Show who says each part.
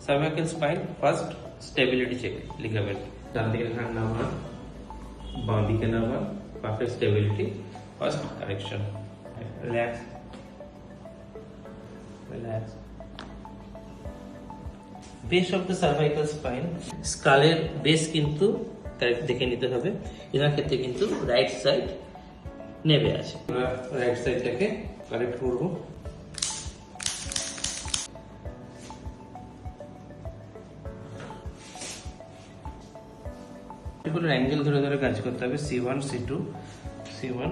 Speaker 1: Cervical spine first stability check ligament, ডান দিকে ঘাড় নামা, বাঁ দিকে নামা, perfect stability, first correction. Relax relax. Base of the cervical spine, স্কালের বেস কিন্তু কারেক্ট দেখে নিতে হবে। এনার ক্ষেত্রে কিন্তু রাইট সাইড নেবে আছে, আমরা রাইট সাইডটাকে কারেক্ট করবো। অ্যাঙ্গেল ধরে ধরে কাজ করতে হবে, C1 C2 C1